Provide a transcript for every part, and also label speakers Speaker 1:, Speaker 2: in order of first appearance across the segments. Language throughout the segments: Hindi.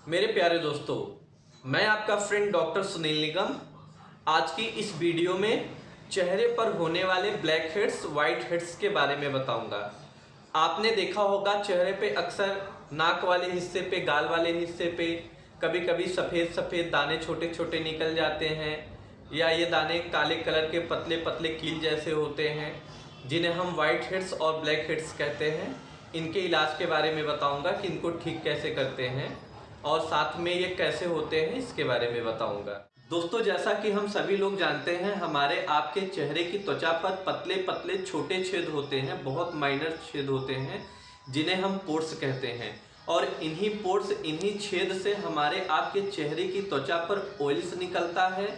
Speaker 1: मेरे प्यारे दोस्तों, मैं आपका फ्रेंड डॉक्टर सुनील निगम आज की इस वीडियो में चेहरे पर होने वाले ब्लैक हेड्स वाइट हेड्स के बारे में बताऊंगा। आपने देखा होगा चेहरे पे अक्सर नाक वाले हिस्से पे, गाल वाले हिस्से पे कभी कभी सफ़ेद सफ़ेद दाने छोटे छोटे निकल जाते हैं, या ये दाने काले कलर के पतले पतले कील जैसे होते हैं, जिन्हें हम वाइट हेड्स और ब्लैक हेड्स कहते हैं। इनके इलाज के बारे में बताऊंगा कि इनको ठीक कैसे करते हैं और साथ में ये कैसे होते हैं इसके बारे में बताऊंगा। दोस्तों, जैसा कि हम सभी लोग जानते हैं, हमारे आपके चेहरे की त्वचा पर पतले पतले छोटे छेद होते हैं, बहुत माइनर छेद होते हैं, जिन्हें हम पोर्स कहते हैं। और इन्हीं पोर्स, इन्हीं छेद से हमारे आपके चेहरे की त्वचा पर ऑयल्स निकलता है,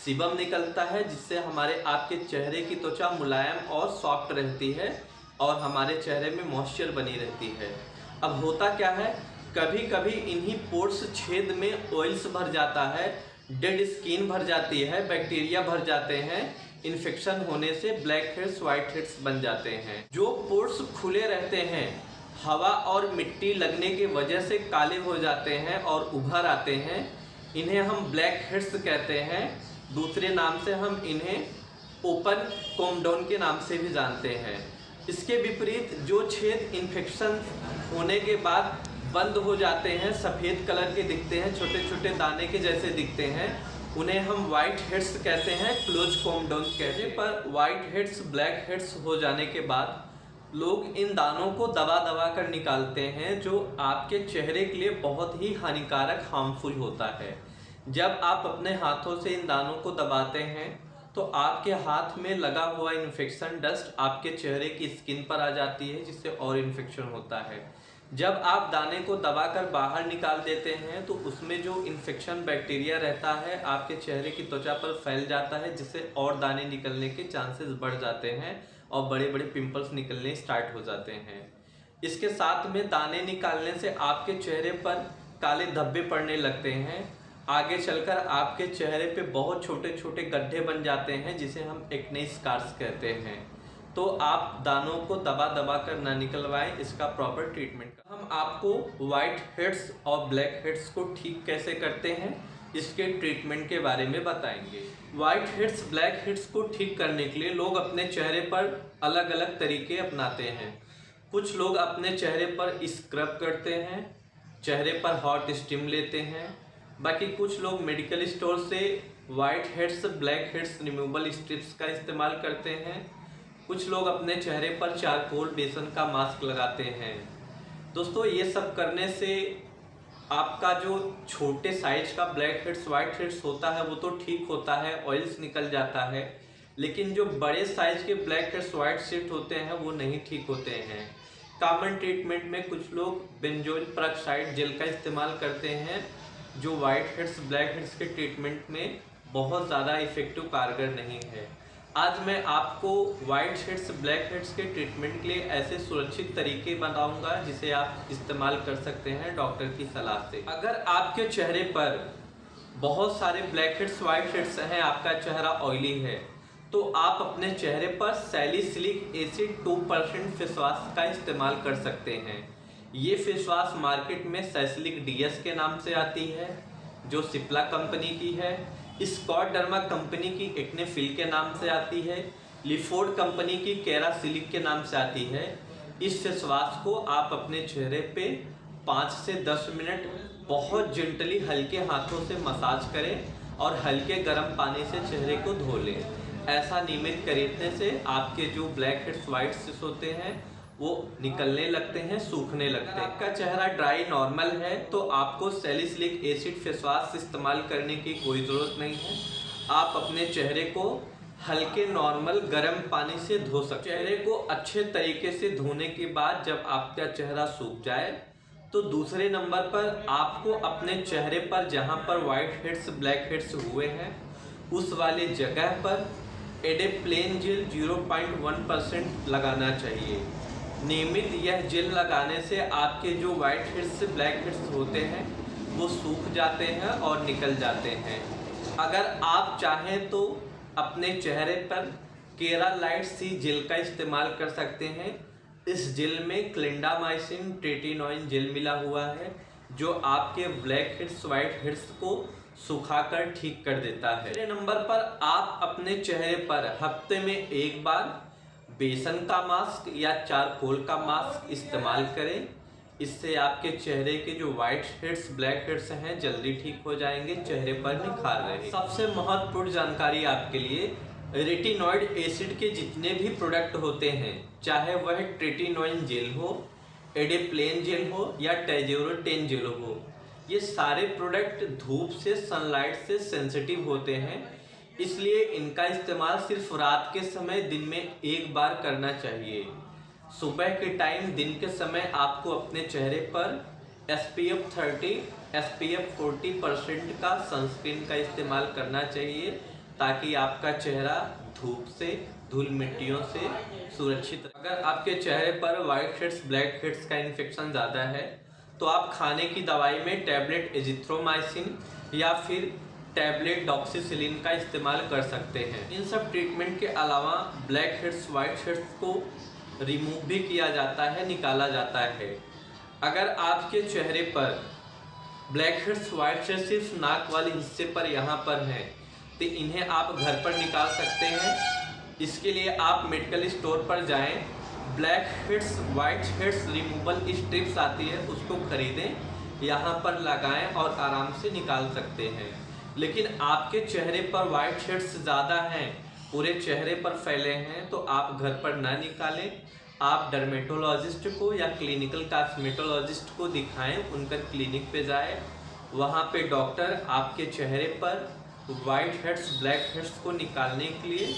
Speaker 1: सीबम निकलता है, जिससे हमारे आपके चेहरे की त्वचा मुलायम और सॉफ्ट रहती है और हमारे चेहरे में मॉइस्चर बनी रहती है। अब होता क्या है, कभी कभी इन्हीं पोर्स छेद में ऑयल्स भर जाता है, डेड स्किन भर जाती है, बैक्टीरिया भर जाते हैं, इन्फेक्शन होने से ब्लैक हेड्स वाइट हेड्स बन जाते हैं। जो पोर्स खुले रहते हैं, हवा और मिट्टी लगने की वजह से काले हो जाते हैं और उभर आते हैं, इन्हें हम ब्लैक हेड्स कहते हैं। दूसरे नाम से हम इन्हें ओपन कोमडोन के नाम से भी जानते हैं। इसके विपरीत जो छेद इन्फेक्शन होने के बाद बंद हो जाते हैं, सफ़ेद कलर के दिखते हैं, छोटे छोटे दाने के जैसे दिखते हैं, उन्हें हम वाइट हेड्स कहते हैं, क्लोज कोमडोन कहते हैं। पर वाइट हेड्स ब्लैक हेड्स हो जाने के बाद लोग इन दानों को दबा दबा कर निकालते हैं, जो आपके चेहरे के लिए बहुत ही हानिकारक, हार्मफुल होता है। जब आप अपने हाथों से इन दानों को दबाते हैं तो आपके हाथ में लगा हुआ इन्फेक्शन डस्ट आपके चेहरे की स्किन पर आ जाती है, जिससे और इन्फेक्शन होता है। जब आप दाने को दबाकर बाहर निकाल देते हैं तो उसमें जो इन्फेक्शन बैक्टीरिया रहता है आपके चेहरे की त्वचा पर फैल जाता है, जिससे और दाने निकलने के चांसेस बढ़ जाते हैं और बड़े बड़े पिंपल्स निकलने स्टार्ट हो जाते हैं। इसके साथ में दाने निकालने से आपके चेहरे पर काले धब्बे पड़ने लगते हैं। आगे चलकर आपके चेहरे पे बहुत छोटे छोटे गड्ढे बन जाते हैं, जिसे हम एक्ने स्कार्स कहते हैं। तो आप दानों को दबा दबा कर ना निकलवाएं, इसका प्रॉपर ट्रीटमेंट। हम आपको वाइट हेड्स और ब्लैक हेड्स को ठीक कैसे करते हैं, इसके ट्रीटमेंट के बारे में बताएंगे। वाइट हेड्स ब्लैक हेड्स को ठीक करने के लिए लोग अपने चेहरे पर अलग अलग तरीके अपनाते हैं। कुछ लोग अपने चेहरे पर स्क्रब करते हैं, चेहरे पर हॉट स्टीम लेते हैं। बाकी कुछ लोग मेडिकल स्टोर से white heads black heads removal strips का इस्तेमाल करते हैं। कुछ लोग अपने चेहरे पर चारकोल बेसन का मास्क लगाते हैं। दोस्तों, ये सब करने से आपका जो छोटे साइज का ब्लैक हेड्स वाइट हेड्स होता है वो तो ठीक होता है, ऑयल्स निकल जाता है, लेकिन जो बड़े साइज के ब्लैक हेड्स वाइट हेड्स होते हैं वो नहीं ठीक होते हैं। कॉमन ट्रीटमेंट में कुछ लोग बेंजोइल पेरोक्साइड जेल का इस्तेमाल करते हैं, जो वाइट हेड्स ब्लैक हेड्स के ट्रीटमेंट में बहुत ज़्यादा इफेक्टिव कारगर नहीं है। आज मैं आपको वाइट हेड्स ब्लैक हेड्स के ट्रीटमेंट के लिए ऐसे सुरक्षित तरीके बताऊंगा जिसे आप इस्तेमाल कर सकते हैं डॉक्टर की सलाह से। अगर आपके चेहरे पर बहुत सारे ब्लैक हेड्स वाइट हेड्स हैं, आपका चेहरा ऑयली है, तो आप अपने चेहरे पर सैलिसिलिक एसिड 2% फेस वॉश का इस्तेमाल कर सकते हैं। ये फेस वॉश मार्केट में सैलिसिलिक डीएस के नाम से आती है, जो सिप्ला कंपनी की है। स्कॉटडर्मा कंपनी की एक्ने फिल के नाम से आती है। लिफोर्ड कंपनी की केरासिलिक के नाम से आती है। इस फेस वॉश को आप अपने चेहरे पे 5 से 10 मिनट बहुत जेंटली हल्के हाथों से मसाज करें और हल्के गर्म पानी से चेहरे को धो लें। ऐसा नियमित करने से आपके जो ब्लैक हेड्स वाइट हेड्स होते हैं वो निकलने लगते हैं, सूखने लगते हैं। आपका चेहरा ड्राई नॉर्मल है तो आपको सैलिसिलिक एसिड फेस वॉश इस्तेमाल करने की कोई ज़रूरत नहीं है। आप अपने चेहरे को हल्के नॉर्मल गर्म पानी से धो सकते हैं। चेहरे को अच्छे तरीके से धोने के बाद जब आपका चेहरा सूख जाए तो दूसरे नंबर पर आपको अपने चेहरे पर जहाँ पर वाइट हेड्स ब्लैक हेड्स हुए हैं उस वाले जगह पर एडेप्लेन जेल 0.1% लगाना चाहिए। नियमित यह जेल लगाने से आपके जो वाइट हेड्स ब्लैक हेड्स होते हैं वो सूख जाते हैं और निकल जाते हैं। अगर आप चाहें तो अपने चेहरे पर केरालाइट सी जेल का इस्तेमाल कर सकते हैं। इस जेल में क्लिंडामाइसिन ट्रेटिनोइन जेल मिला हुआ है, जो आपके ब्लैक हेड्स वाइट हेड्स को सुखाकर ठीक कर देता है। दूसरे नंबर पर आप अपने चेहरे पर हफ्ते में एक बार बेसन का मास्क या चारकोल का मास्क इस्तेमाल करें। इससे आपके चेहरे के जो वाइट हेड्स ब्लैक हेड्स हैं जल्दी ठीक हो जाएंगे, चेहरे पर निखार रहेगी। सबसे महत्वपूर्ण जानकारी आपके लिए, रेटिनॉइड एसिड के जितने भी प्रोडक्ट होते हैं, चाहे वह ट्रेटिनोइन जेल हो, एडेप्लेन जेल हो या टेजोरोटेन जेल हो, ये सारे प्रोडक्ट धूप से सनलाइट से सेंसिटिव होते हैं। इसलिए इनका इस्तेमाल सिर्फ रात के समय दिन में एक बार करना चाहिए। सुबह के टाइम दिन के समय आपको अपने चेहरे पर SPF 30 SPF 40% का सनस्क्रीन का इस्तेमाल करना चाहिए, ताकि आपका चेहरा धूप से धूल मिट्टियों से सुरक्षित। अगर आपके चेहरे पर वाइट हेड्स ब्लैक हेड्स का इन्फेक्शन ज़्यादा है तो आप खाने की दवाई में टैबलेट एजिथ्रोमाइसिन या फिर टैबलेट डॉक्सीसिलिन का इस्तेमाल कर सकते हैं। इन सब ट्रीटमेंट के अलावा ब्लैक हेड्स वाइट हेड्स को रिमूव भी किया जाता है, निकाला जाता है। अगर आपके चेहरे पर ब्लैक हेड्स वाइट हेड्स सिर्फ नाक वाले हिस्से पर यहाँ पर हैं तो इन्हें आप घर पर निकाल सकते हैं। इसके लिए आप मेडिकल स्टोर पर जाएं, black heads white heads removal strips आती है, उसको खरीदें, यहाँ पर लगाएं और आराम से निकाल सकते हैं। लेकिन आपके चेहरे पर वाइट हेड्स ज़्यादा हैं, पूरे चेहरे पर फैले हैं, तो आप घर पर ना निकालें, आप डर्मेटोलॉजिस्ट को या क्लिनिकल कॉस्मेटोलॉजिस्ट को दिखाएं, उनका क्लिनिक पे जाएं। वहाँ पे डॉक्टर आपके चेहरे पर वाइट हेड्स ब्लैक हेड्स को निकालने के लिए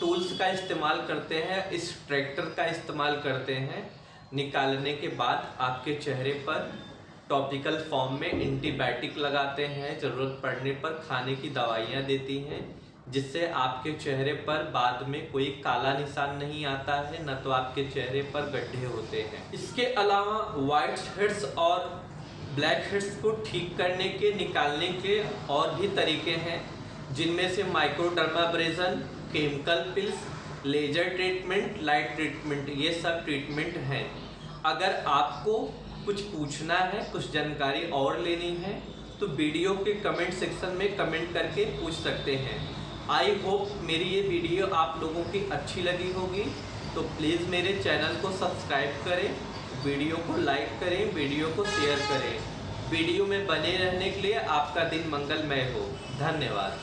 Speaker 1: टूल्स का इस्तेमाल करते हैं, एक्सट्रैक्टर का इस्तेमाल करते हैं। निकालने के बाद आपके चेहरे पर टॉपिकल फॉर्म में एंटीबायोटिक लगाते हैं, ज़रूरत पड़ने पर खाने की दवाइयाँ देती हैं, जिससे आपके चेहरे पर बाद में कोई काला निशान नहीं आता है, न तो आपके चेहरे पर गड्ढे होते हैं। इसके अलावा वाइट हेड्स और ब्लैक हेड्स को ठीक करने के निकालने के और भी तरीके हैं, जिनमें से microdermabrasion, chemical peels, laser treatment, light treatment, ये सब ट्रीटमेंट हैं। अगर आपको कुछ पूछना है, कुछ जानकारी और लेनी है तो वीडियो के कमेंट सेक्शन में कमेंट करके पूछ सकते हैं। आई होप मेरी ये वीडियो आप लोगों की अच्छी लगी होगी, तो प्लीज़ मेरे चैनल को सब्सक्राइब करें, वीडियो को लाइक करें, वीडियो को शेयर करें। वीडियो में बने रहने के लिए आपका दिन मंगलमय हो। धन्यवाद।